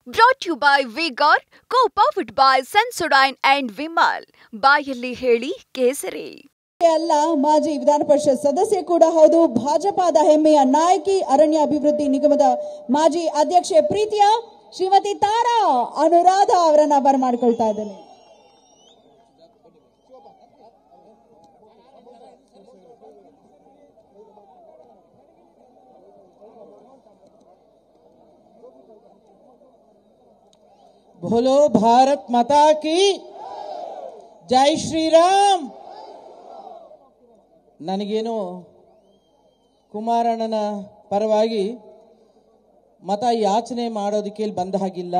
Brought to you by Vigor, co-powered by Sensodyne and Vimal. ಬಾಯಲ್ಲಿ ಹೇಳಿ ಕೇಸರಿ. ಅಲ್ಲ ಮಾಜಿ ವಿಧಾನ ಪರಿಷತ್ ಸದಸ್ಯೆ ಕೂಡ ಹೌದು. ಭಾಜಪದ ಹೆಮ್ಮೆಯ ನಾಯಕಿ, ಅರಣ್ಯ ಅಭಿವೃದ್ಧಿ ನಿಗಮದ ಮಾಜಿ ಅಧ್ಯಕ್ಷೆ ಪ್ರೀತಿಯ ಶ್ರೀಮತಿ ತಾರಾ ಅನುರಾಧ ಅವರನ್ನ ಬರಮಾಡಿಕೊಳ್ತಾ ಇದ್ದೇನೆ. बोलो भारत माता की जय श्री राम. ನನಗೇನು ಕುಮಾರಣ್ಣನ ಪರವಾಗಿ ಮತ ಯಾಚನೆ ಮಾಡೋದಕ್ಕೆ ಇಲ್ಲಿ ಬಂದ ಹಾಗಿಲ್ಲ.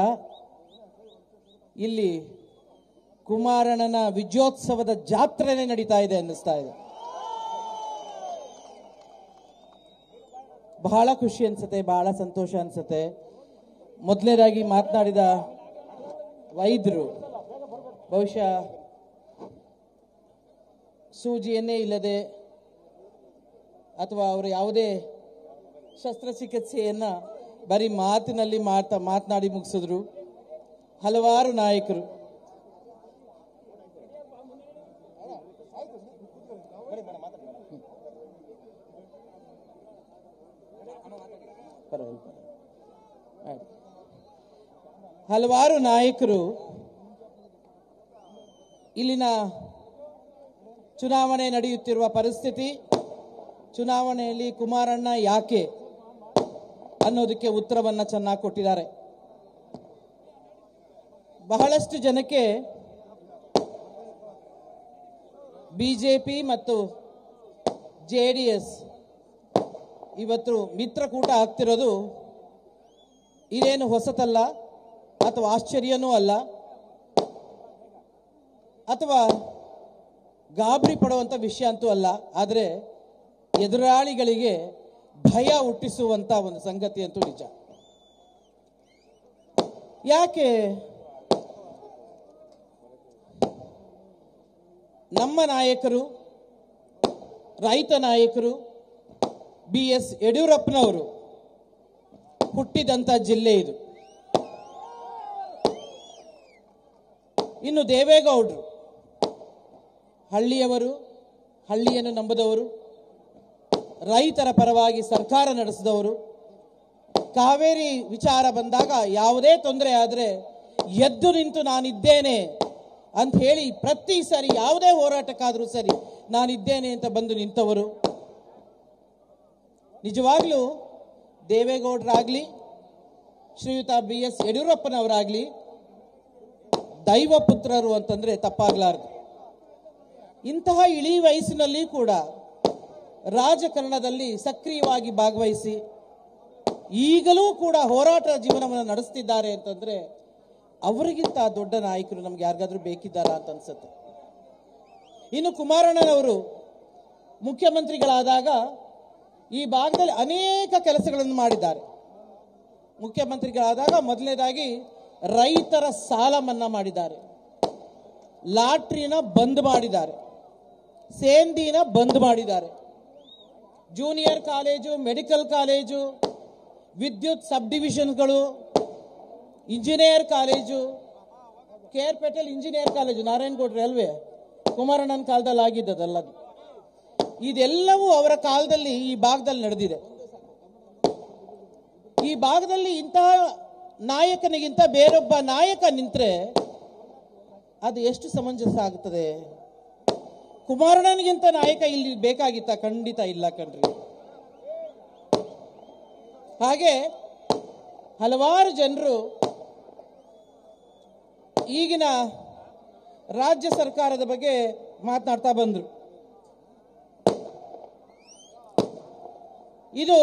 ಇಲ್ಲಿ ಕುಮಾರಣ್ಣನ ವಿಜಯೋತ್ಸವದ ಜಾತ್ರೆನೇ ನಡೀತಾ ಇದೆ ಅನ್ನಿಸ್ತಾ ಇದೆ. ಬಹಳ ಖುಷಿ ಅನ್ಸುತ್ತೆ, ಬಹಳ ಸಂತೋಷ ಅನ್ಸುತ್ತೆ. ಮೊದಲನೇದಾಗಿ ಮಾತನಾಡಿದ ವೈದ್ಯರು ಬಹುಶಃ ಸೂಜಿಯನ್ನೇ ಇಲ್ಲದೆ ಅಥವಾ ಅವರು ಯಾವುದೇ ಶಸ್ತ್ರಚಿಕಿತ್ಸೆಯನ್ನ ಬರೀ ಮಾತಿನಲ್ಲಿ ಮಾತನಾಡಿ ಮುಗಿಸಿದ್ರು. ಹಲವಾರು ನಾಯಕರು ಇಲ್ಲಿನ ಚುನಾವಣೆ ನಡೆಯುತ್ತಿರುವ ಪರಿಸ್ಥಿತಿ, ಚುನಾವಣೆಯಲ್ಲಿ ಕುಮಾರಣ್ಣ ಯಾಕೆ ಅನ್ನೋದಕ್ಕೆ ಉತ್ತರವನ್ನ ಚೆನ್ನಾಗಿ ಕೊಟ್ಟಿದ್ದಾರೆ. ಬಹಳಷ್ಟು ಜನಕ್ಕೆ ಬಿಜೆಪಿ ಮತ್ತು ಜೆಡಿಎಸ್ ಇವತ್ತು ಮಿತ್ರಕೂಟ ಆಗ್ತಿರೋದು ಇದೇನು ಹೊಸತಲ್ಲ ಅಥವಾ ಆಶ್ಚರ್ಯನೂ ಅಲ್ಲ ಅಥವಾ ಗಾಬರಿ ಪಡುವಂತ ವಿಷಯ ಅಂತೂ ಅಲ್ಲ. ಆದರೆ ಎದುರಾಳಿಗಳಿಗೆ ಭಯ ಹುಟ್ಟಿಸುವಂತ ಒಂದು ಸಂಗತಿ ಅಂತೂ ನಿಜ. ಯಾಕೆ ನಮ್ಮ ನಾಯಕರು, ರೈತ ನಾಯಕರು BS ಯಡಿಯೂರಪ್ಪನವರು ಹುಟ್ಟಿದಂತ ಜಿಲ್ಲೆ ಇದು. ಇನ್ನು ದೇವೇಗೌಡರು ಹಳ್ಳಿಯವರು, ಹಳ್ಳಿಯನ್ನು ನಂಬದವರು, ರೈತರ ಪರವಾಗಿ ಸರ್ಕಾರ ನಡೆಸಿದವರು. ಕಾವೇರಿ ವಿಚಾರ ಬಂದಾಗ ಯಾವುದೇ ತೊಂದರೆ ಆದರೆ ಎದ್ದು ನಿಂತು ನಾನಿದ್ದೇನೆ ಅಂತ ಹೇಳಿ ಪ್ರತಿ ಸರಿ ಯಾವುದೇ ಹೋರಾಟಕ್ಕಾದರೂ ಸರಿ ನಾನಿದ್ದೇನೆ ಅಂತ ಬಂದು ನಿಂತವರು. ನಿಜವಾಗ್ಲೂ ದೇವೇಗೌಡರಾಗ್ಲಿ ಶ್ರೀಯುತ BS ಯಡಿಯೂರಪ್ಪನವರಾಗ್ಲಿ ದೈವ ಪುತ್ರರು ಅಂತಂದ್ರೆ ತಪ್ಪಾಗ್ಲಾರ್ದು. ಇಂತಹ ಇಳಿ ವಯಸ್ಸಿನಲ್ಲಿ ಕೂಡ ರಾಜಕಾರಣದಲ್ಲಿ ಸಕ್ರಿಯವಾಗಿ ಭಾಗವಹಿಸಿ ಈಗಲೂ ಕೂಡ ಹೋರಾಟ ಜೀವನವನ್ನು ನಡೆಸ್ತಿದ್ದಾರೆ ಅಂತಂದ್ರೆ ಅವರಿಗಿಂತ ದೊಡ್ಡ ನಾಯಕರು ನಮ್ಗೆ ಯಾರಿಗಾದ್ರೂ ಬೇಕಿದ್ದಾರಾ ಅಂತ ಅನ್ಸುತ್ತೆ. ಇನ್ನು ಕುಮಾರಣ್ಣನವರು ಮುಖ್ಯಮಂತ್ರಿಗಳಾದಾಗ ಈ ಭಾಗದಲ್ಲಿ ಅನೇಕ ಕೆಲಸಗಳನ್ನು ಮಾಡಿದ್ದಾರೆ. ಮುಖ್ಯಮಂತ್ರಿಗಳಾದಾಗ ಮೊದಲನೇದಾಗಿ ರೈತರ ಸಾಲ ಮನ್ನಾ ಮಾಡಿದ್ದಾರೆ, ಲಾಟ್ರಿನ ಬಂದ್ ಮಾಡಿದ್ದಾರೆ, ಸೇಂದಿನ ಬಂದ್ ಮಾಡಿದ್ದಾರೆ, ಜೂನಿಯರ್ ಕಾಲೇಜು, ಮೆಡಿಕಲ್ ಕಾಲೇಜು, ವಿದ್ಯುತ್ ಸಬ್ ಡಿವಿಷನ್ಗಳು, engineer college, KR engineer college ನಾರಾಯಣಗೌಡ್ರು ಅಲ್ವೇ ಕುಮಾರಣ್ಣನ ಕಾಲದಲ್ಲಿ ಆಗಿದ್ದದಲ್ಲ. ಇದೆಲ್ಲವೂ ಅವರ ಕಾಲದಲ್ಲಿ ಈ ಭಾಗದಲ್ಲಿ ನಡೆದಿದೆ. ಈ ಭಾಗದಲ್ಲಿ ಇಂತಹ ನಾಯಕನಿಗಿಂತ ಬೇರೊಬ್ಬ ನಾಯಕ ನಿಂತ್ರೆ ಅದು ಎಷ್ಟು ಸಮಂಜಸ ಆಗುತ್ತದೆ? ಕುಮಾರಣ್ಣನಿಗಿಂತ ನಾಯಕ ಇಲ್ಲಿ ಬೇಕಾಗಿತ್ತ? ಖಂಡಿತ ಇಲ್ಲ ಕಣ್ರಿ. ಹಾಗೆ ಹಲವಾರು ಜನರು ಈಗಿನ ರಾಜ್ಯ ಸರ್ಕಾರದ ಬಗ್ಗೆ ಮಾತನಾಡ್ತಾ ಬಂದ್ರು. ಇದು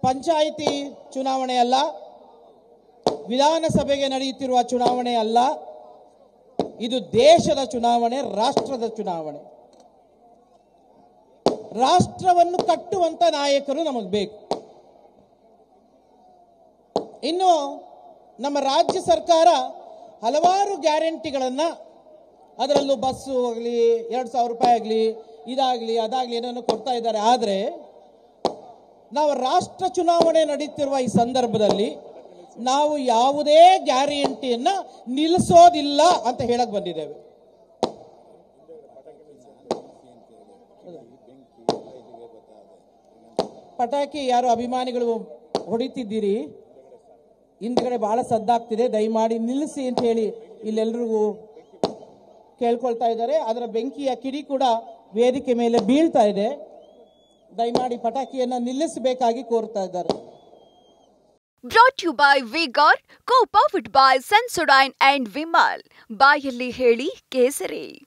ಪಂಚಾಯಿತಿ ಚುನಾವಣೆ ಅಲ್ಲ, ವಿಧಾನಸಭೆಗೆ ನಡೆಯುತ್ತಿರುವ ಚುನಾವಣೆ ಅಲ್ಲ, ಇದು ದೇಶದ ಚುನಾವಣೆ, ರಾಷ್ಟ್ರದ ಚುನಾವಣೆ. ರಾಷ್ಟ್ರವನ್ನು ಕಟ್ಟುವಂತ ನಾಯಕರು ನಮಗೆ ಬೇಕು. ಇನ್ನು ನಮ್ಮ ರಾಜ್ಯ ಸರ್ಕಾರ ಹಲವಾರು ಗ್ಯಾರಂಟಿಗಳನ್ನ, ಅದರಲ್ಲೂ ಬಸ್ಸು ಆಗಲಿ, 2,000 ರೂಪಾಯಿ ಆಗಲಿ, ಇದಾಗಲಿ ಅದಾಗಲಿ ಏನೇನೋ ಕೊಡ್ತಾ ಇದ್ದಾರೆ. ಆದರೆ ನಾವು ರಾಷ್ಟ್ರ ಚುನಾವಣೆ ನಡೆಯುತ್ತಿರುವ ಈ ಸಂದರ್ಭದಲ್ಲಿ ನಾವು ಯಾವುದೇ ಗ್ಯಾರಂಟಿಯನ್ನ ನಿಲ್ಲಿಸೋದಿಲ್ಲ ಅಂತ ಹೇಳಕ್ ಬಂದಿದ್ದೇವೆ. ಪಟಾಕಿ ಯಾರು ಅಭಿಮಾನಿಗಳು ಹೊಡಿತಿದ್ದೀರಿ, ಹಿಂದ್ಗಡೆ ಬಹಳ ಸದ್ದಾಗ್ತಿದೆ, ದಯಮಾಡಿ ನಿಲ್ಲಿಸಿ ಅಂತ ಹೇಳಿ ಇಲ್ಲೆಲ್ರಿಗೂ ಕೇಳ್ಕೊಳ್ತಾ ಇದ್ದಾರೆ. ಅದರ ಬೆಂಕಿಯ ಕಿಡಿ ಕೂಡ ವೇದಿಕೆ ಮೇಲೆ ಬೀಳ್ತಾ ಇದೆ. ದಯಮಾಡಿ ಪಟಾಕಿಯನ್ನ ನಿಲ್ಲಿಸಬೇಕಾಗಿ ಕೋರ್ತಾ ಇದ್ದಾರೆ. Brought to you by Vigor, co-powered by Sensodyne and Vimal. ಬಾಯಲ್ಲಿ ಹೇಳಿ ಕೇಸರಿ.